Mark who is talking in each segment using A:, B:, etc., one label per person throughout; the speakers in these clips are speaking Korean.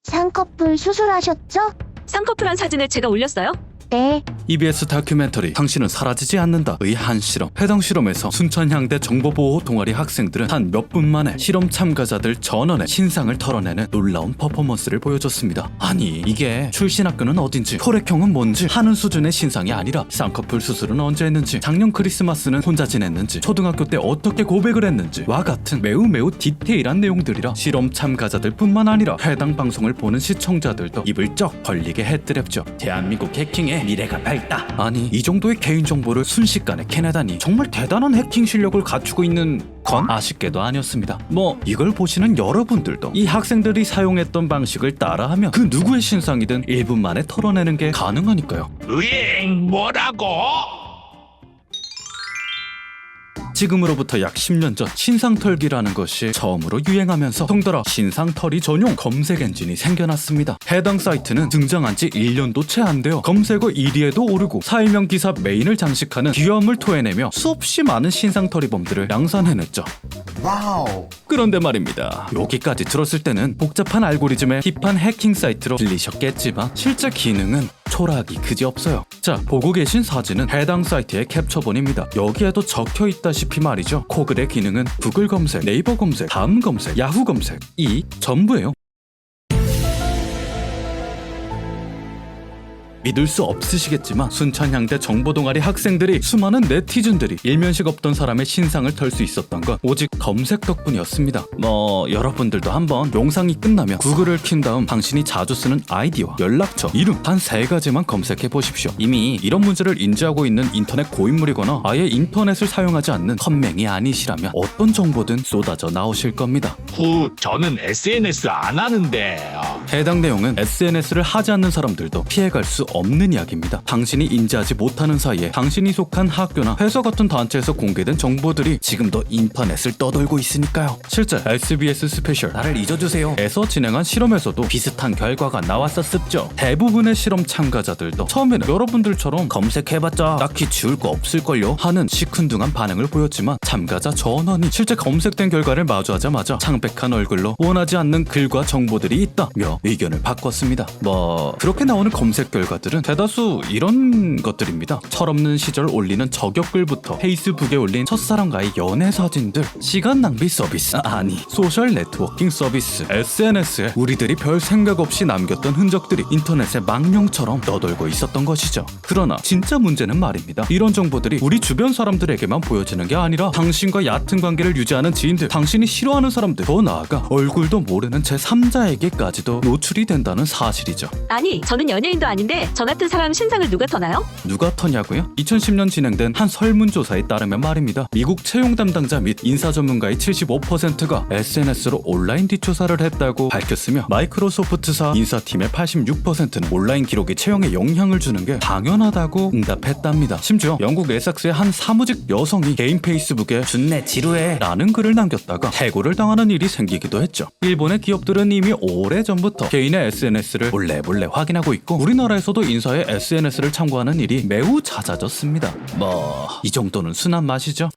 A: 쌍꺼풀 수술하셨죠?
B: 쌍꺼풀한 사진을 제가 올렸어요?
A: 네.
C: EBS 다큐멘터리 당신은 사라지지 않는다의 한 실험. 해당 실험에서 순천향대 정보보호 동아리 학생들은 단 몇 분 만에 실험 참가자들 전원의 신상을 털어내는 놀라운 퍼포먼스를 보여줬습니다. 아니 이게 출신 학교는 어딘지 혈액형은 뭔지 하는 수준의 신상이 아니라 쌍꺼풀 수술은 언제 했는지 작년 크리스마스는 혼자 지냈는지 초등학교 때 어떻게 고백을 했는지 와 같은 매우 디테일한 내용들이라 실험 참가자들 뿐만 아니라 해당 방송을 보는 시청자들도 입을 쩍 벌리게 했더랬죠. 대한민국 해킹의 미래가 밝다. 아니 이 정도의 개인정보를 순식간에 캐내다니 정말 대단한 해킹 실력을 갖추고 있는 건 아쉽게도 아니었습니다. 뭐 이걸 보시는 여러분들도 이 학생들이 사용했던 방식을 따라하면 그 누구의 신상이든 1분 만에 털어내는 게 가능하니까요.
D: 으잉 뭐라고?
C: 지금으로부터 약 10년 전 신상털기라는 것이 처음으로 유행하면서 덩달아 신상털이 전용 검색 엔진이 생겨났습니다. 해당 사이트는 등장한 지 1년도 채 안 되어 검색어 1위에도 오르고 사회명 기사 메인을 장식하는 귀여움을 토해내며 수없이 많은 신상털이범들을 양산해냈죠.
D: 와우.
C: 그런데 말입니다. 여기까지 들었을 때는 복잡한 알고리즘의 힙한 해킹 사이트로 들리셨겠지만 실제 기능은 초라하기 그지없어요. 자, 보고 계신 사진은 해당 사이트의 캡처본입니다. 여기에도 적혀있다시피 말이죠. 코글의 기능은 구글 검색, 네이버 검색, 다음 검색, 야후 검색 이 전부예요. 믿을 수 없으시겠지만 순천향대 정보동아리 학생들이 수많은 네티즌들이 일면식 없던 사람의 신상을 털 수 있었던 건 오직 검색 덕분이었습니다. 뭐 여러분들도 한번 영상이 끝나면 구글을 킨 다음 당신이 자주 쓰는 아이디와 연락처, 이름 단 3가지만 검색해 보십시오. 이미 이런 문제를 인지하고 있는 인터넷 고인물이거나 아예 인터넷을 사용하지 않는 컴맹이 아니시라면 어떤 정보든 쏟아져 나오실 겁니다.
D: 저는 SNS 안 하는데.
C: 해당 내용은 SNS를 하지 않는 사람들도 피해갈 수 없는 이야기입니다. 당신이 인지하지 못하는 사이에 당신이 속한 학교나 회사 같은 단체에서 공개된 정보들이 지금도 인터넷을 떠돌고 있으니까요. 실제 SBS 스페셜 나를 잊어주세요 에서 진행한 실험에서도 비슷한 결과가 나왔었습죠. 대부분의 실험 참가자들도 처음에는 여러분들처럼 검색해봤자 딱히 지울 거 없을걸요 하는 시큰둥한 반응을 보였지만 참가자 전원이 실제 검색된 결과를 마주하자마자 창백한 얼굴로 원하지 않는 글과 정보들이 있다며 의견을 바꿨습니다. 뭐 그렇게 나오는 검색 결과들은 대다수 이런 것들입니다. 철없는 시절 올리는 저격글부터 페이스북에 올린 첫사랑과의 연애 사진들, 시간 낭비 서비스, 아니 소셜 네트워킹 서비스, SNS에 우리들이 별 생각 없이 남겼던 흔적들이 인터넷에 망령처럼 떠돌고 있었던 것이죠. 그러나 진짜 문제는 말입니다. 이런 정보들이 우리 주변 사람들에게만 보여지는 게 아니라 당신과 얕은 관계를 유지하는 지인들, 당신이 싫어하는 사람들, 더 나아가 얼굴도 모르는 제3자에게까지도 노출이 된다는 사실이죠.
B: 아니, 저는 연예인도 아닌데 저 같은 사람 신상을 누가 터나요?
C: 누가 터냐고요? 2010년 진행된 한 설문조사에 따르면 말입니다. 미국 채용 담당자 및 인사 전문가의 75%가 SNS로 온라인 뒷조사를 했다고 밝혔으며 마이크로소프트사 인사팀의 86%는 온라인 기록이 채용에 영향을 주는 게 당연하다고 응답했답니다. 심지어 영국 에삭스의 한 사무직 여성이 개인 페이스북에 준내 지루해 라는 글을 남겼다가 해고를 당하는 일이 생기기도 했죠. 일본의 기업들은 이미 오래전부터 개인의 SNS를 몰래 확인하고 있고 우리나라에서도 인사의 SNS를 참고하는 일이 매우 잦아졌습니다. 뭐 이 정도는 순한 맛이죠.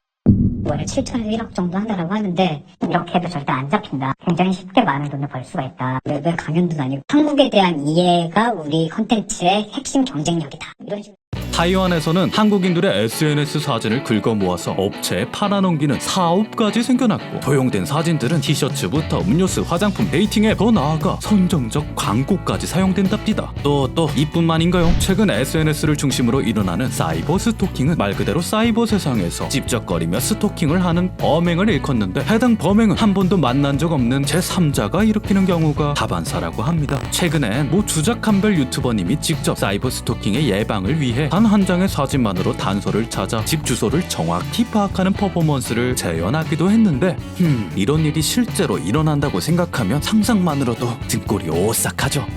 E: 월에 7천에서 1억 정도 한다고 하는데 이렇게 해도 절대 안 잡힌다. 굉장히 쉽게 많은 돈을 벌 수가 있다. 웹 강연도 다니고 한국에 대한 이해가 우리 컨텐츠의 핵심 경쟁력이다. 이런 식으로.
C: 타이완에서는 한국인들의 SNS 사진을 긁어 모아서 업체에 팔아넘기는 사업까지 생겨났고 도용된 사진들은 티셔츠부터 음료수, 화장품, 데이팅 앱, 더 나아가 선정적 광고까지 사용된답니다. 또 이뿐만인가요? 최근 SNS를 중심으로 일어나는 사이버 스토킹은 말 그대로 사이버 세상에서 찝쩍거리며 스토킹을 하는 범행을 일컫는데 해당 범행은 한 번도 만난 적 없는 제3자가 일으키는 경우가 다반사라고 합니다. 최근엔 모 주작한별 유튜버님이 직접 사이버 스토킹의 예방을 위해 단 한 장의 사진만으로 단서를 찾아 집 주소를 정확히 파악하는 퍼포먼스를 재현하기도 했는데 이런 일이 실제로 일어난다고 생각하면 상상만으로도 등골이 오싹하죠.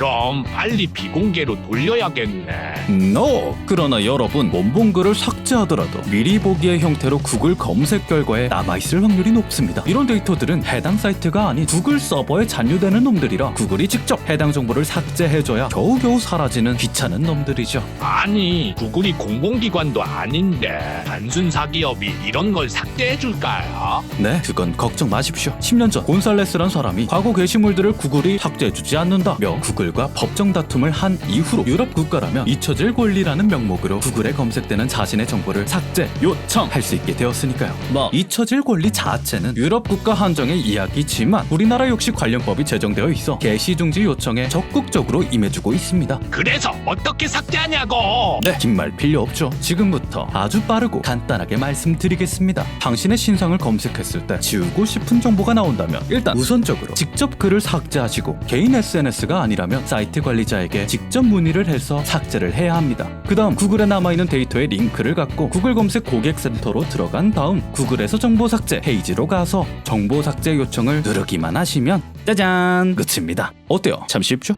D: 그럼 빨리 비공개로 돌려야겠네.
C: No! 그러나 여러분, 원본글을 삭제하더라도 미리 보기의 형태로 구글 검색 결과에 남아있을 확률이 높습니다. 이런 데이터들은 해당 사이트가 아닌 구글 서버에 잔류되는 놈들이라 구글이 직접 해당 정보를 삭제해줘야 겨우겨우 사라지는 귀찮은 놈들이죠.
D: 아니, 구글이 공공기관도 아닌데 단순 사기업이 이런 걸 삭제해줄까요?
C: 네, 그건 걱정 마십시오. 10년 전 곤살레스란 사람이 과거 게시물들을 구글이 삭제해주지 않는다며 구글과 법정 다툼을 한 이후로 유럽 국가라면 잊혀질 권리라는 명목으로 구글에 검색되는 자신의 정보를 삭제, 요청할 수 있게 되었으니까요. 뭐 잊혀질 권리 자체는 유럽 국가 한정의 이야기지만 우리나라 역시 관련법이 제정되어 있어 게시 중지 요청에 적극적으로 임해주고 있습니다.
D: 그래서 어떻게 삭제하냐고.
C: 네, 긴 말 필요 없죠. 지금부터 아주 빠르고 간단하게 말씀드리겠습니다. 당신의 신상을 검색했을 때 지우고 싶은 정보가 나온다면 일단 우선적으로 직접 글을 삭제하시고 개인 SNS가 아니라면 사이트 관리자에게 직접 문의를 해서 삭제를 해야 합니다. 그 다음 구글에 남아있는 데이터의 링크를 갖고 구글 검색 고객센터로 들어간 다음 구글에서 정보 삭제 페이지로 가서 정보 삭제 요청을 누르기만 하시면 짜잔! 끝입니다. 어때요? 참 쉽죠?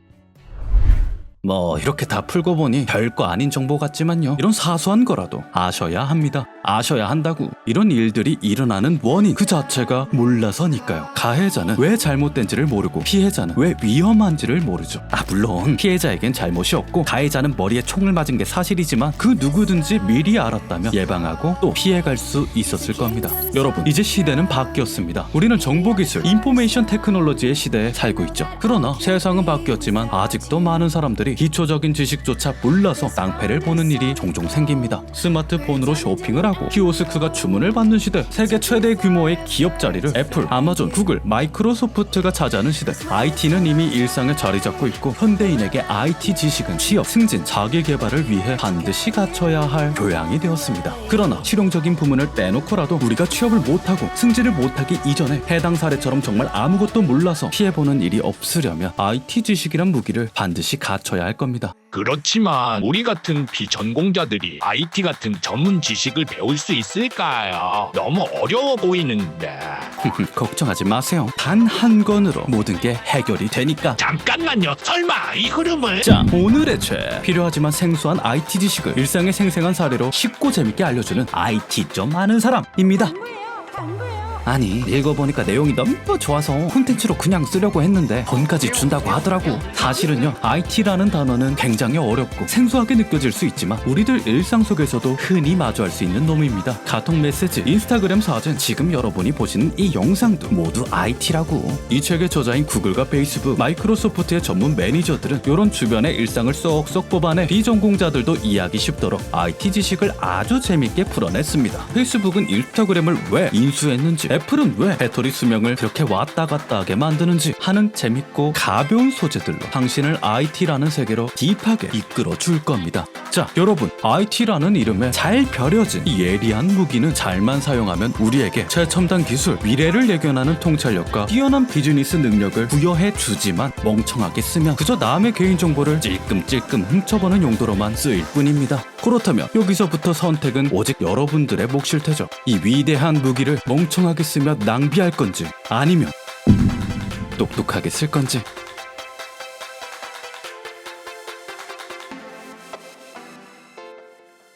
C: 뭐 이렇게 다 풀고 보니 별거 아닌 정보 같지만요, 이런 사소한 거라도 아셔야 합니다. 아셔야 한다고. 이런 일들이 일어나는 원인 그 자체가 몰라서니까요. 가해자는 왜 잘못된지를 모르고 피해자는 왜 위험한지를 모르죠. 물론 피해자에겐 잘못이 없고 가해자는 머리에 총을 맞은 게 사실이지만 그 누구든지 미리 알았다면 예방하고 또 피해갈 수 있었을 겁니다. 여러분, 이제 시대는 바뀌었습니다. 우리는 정보기술, 인포메이션 테크놀로지의 시대에 살고 있죠. 그러나 세상은 바뀌었지만 아직도 많은 사람들이 기초적인 지식조차 몰라서 낭패를 보는 일이 종종 생깁니다. 스마트폰으로 쇼핑을 하고 키오스크가 주문을 받는 시대, 세계 최대 규모의 기업 자리를 애플, 아마존, 구글, 마이크로소프트가 차지하는 시대. IT는 이미 일상에 자리 잡고 있고 현대인에게 IT 지식은 취업, 승진, 자기 개발을 위해 반드시 갖춰야 할 교양이 되었습니다. 그러나 실용적인 부문을 빼놓고라도 우리가 취업을 못하고 승진을 못하기 이전에 해당 사례처럼 정말 아무것도 몰라서 피해보는 일이 없으려면 IT 지식이란 무기를 반드시 갖춰야 할 겁니다.
D: 그렇지만 우리 같은 비전공자들이 IT 같은 전문 지식을 배울 수 있을까요? 너무 어려워 보이는데.
C: 걱정하지 마세요. 단 한 건으로 모든 게 해결이 되니까.
D: 잠깐만요. 설마 이 흐름을...
C: 자, 오늘의 죄. 필요하지만 생소한 IT 지식을 일상의 생생한 사례로 쉽고 재밌게 알려주는 IT 좀 아는 사람입니다. 아니, 읽어보니까 내용이 너무 좋아서 콘텐츠로 그냥 쓰려고 했는데 돈까지 준다고 하더라고. 사실은요, IT라는 단어는 굉장히 어렵고 생소하게 느껴질 수 있지만 우리들 일상 속에서도 흔히 마주할 수 있는 놈입니다. 카톡 메시지, 인스타그램 사진, 지금 여러분이 보시는 이 영상도 모두 IT라고. 이 책의 저자인 구글과 페이스북, 마이크로소프트의 전문 매니저들은 이런 주변의 일상을 쏙쏙 뽑아내 비전공자들도 이해하기 쉽도록 IT 지식을 아주 재밌게 풀어냈습니다. 페이스북은 인스타그램을 왜 인수했는지, 애플은 왜 배터리 수명을 그렇게 왔다 갔다 하게 만드는지 하는 재밌고 가벼운 소재들로 당신을 IT라는 세계로 딥하게 이끌어 줄 겁니다. 자, 여러분, IT라는 이름에 잘 벼려진 이 예리한 무기는 잘만 사용하면 우리에게 최첨단 기술, 미래를 예견하는 통찰력과 뛰어난 비즈니스 능력을 부여해 주지만 멍청하게 쓰면 그저 남의 개인정보를 찔끔찔끔 훔쳐보는 용도로만 쓰일 뿐입니다. 그렇다면 여기서부터 선택은 오직 여러분들의 몫일 테죠. 이 위대한 무기를 멍청하게 쓰며 낭비할 건지 아니면 똑똑하게 쓸 건지.